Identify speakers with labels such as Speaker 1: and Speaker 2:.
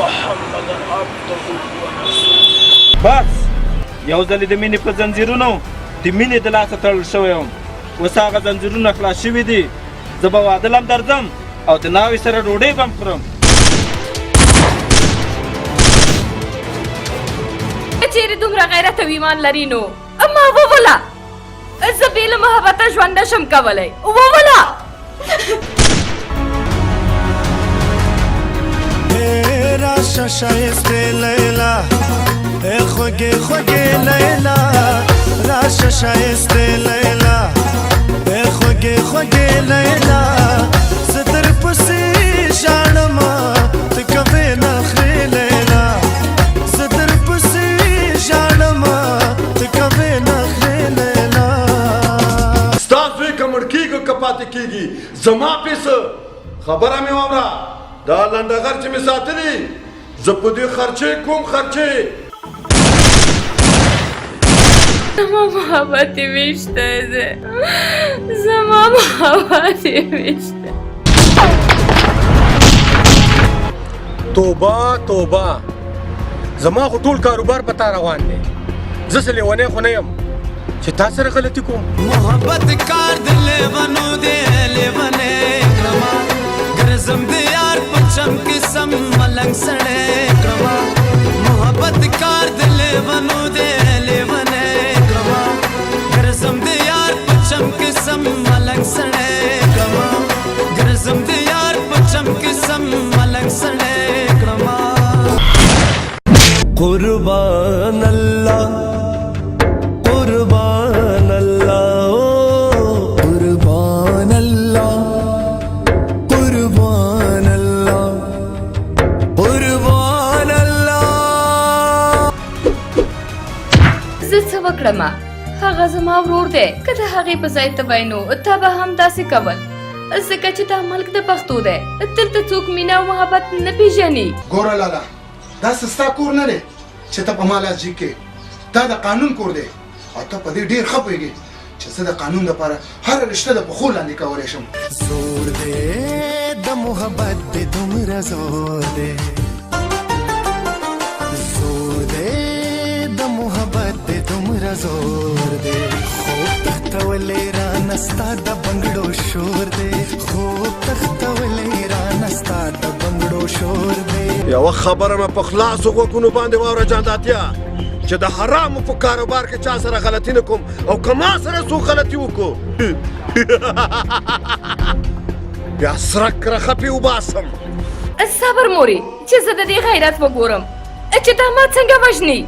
Speaker 1: محمدا عبده ورسوله. بس یو ځل د مینې په زنځیرونو د مینې د لاسه تړل شوی یم. اوس هغه زنځیرونه خلاص شوي دي. زه به واده لم درځم او د ناوې سره ډوډۍ به هم خورم.
Speaker 2: که چیرې دومره غیرت او ایمان لري نو ما ووله. زه بې له محبته ژوند نشم کولی. ووله.
Speaker 3: راشه ښایستې لیلا خوږې خوږې لیلا راشه ښایستې لیلا خوږې خوږې لیلا زه درپسې ژاړمه ته کوې نخرې لیلا زه درپسې ژاړمه ته کوې نخرې لیلا.
Speaker 4: ستا زوی که مړ کېږي که پاتې کېږي زما پیسه خبره مې واوره. دا لنډغر چې مې ساتلي زه په دې خرچې کوم خرچې.
Speaker 2: زما محبت یې ویشته ده. زما محبت یې ویشته.
Speaker 5: توبه توبه زما خو ټول کاروبار په تا روان دی. زه څه لیونی خو نه یم چې تا سره غلطي کوم.
Speaker 3: محبت کار د لیونو دی لیونی کړمه ګرځم د یار په چم کې سم ملنګ سړی کړمه محبت کار د لیونو دی لیونی کړمه ګرځم د یار په چم کې سم ملنګ سړی کړمه ګرځم د یار په چم کې سم ملنګ سړی کړمه. قربان الله قربان الله قربان الله قربان الله قربان الله.
Speaker 2: زه څه وکړمه؟ هغه زما ورور دی. که د هغې په ځای ته وای نو تا به هم داسې کول ځکه چې دا ملک د پښتو دی. دلته څوک مینه او محبت نه پېژني.
Speaker 6: ګوره لالا دا سستا کور نه دی چې ته په ما لاس جګ کې. دا د قانون کور دی او ته په دې ډېر ښه پوهېږې چې زه د قانون لپاره هره رشته د پښو لاندې کولی شم.
Speaker 3: زور دے د محبت دې دومره زور دے زور دے د محبت دې دومره زور دے خوب تختولې را نستا د بنګړو شور دے خوب تختولې را نستا د بنګړو شور دے.
Speaker 4: یوه خبره مې په خلاصو غوږونو باندې واوره جانداتیا چې د حرامو په کاروبار کې چا سره غلطي نه کوم او که ما سره څوک غلطي وکړو بیا سره کرخپې وباسم.
Speaker 2: صبر مورې چې زه د دې غیرت وګورم چې دا ما څنګه وژني.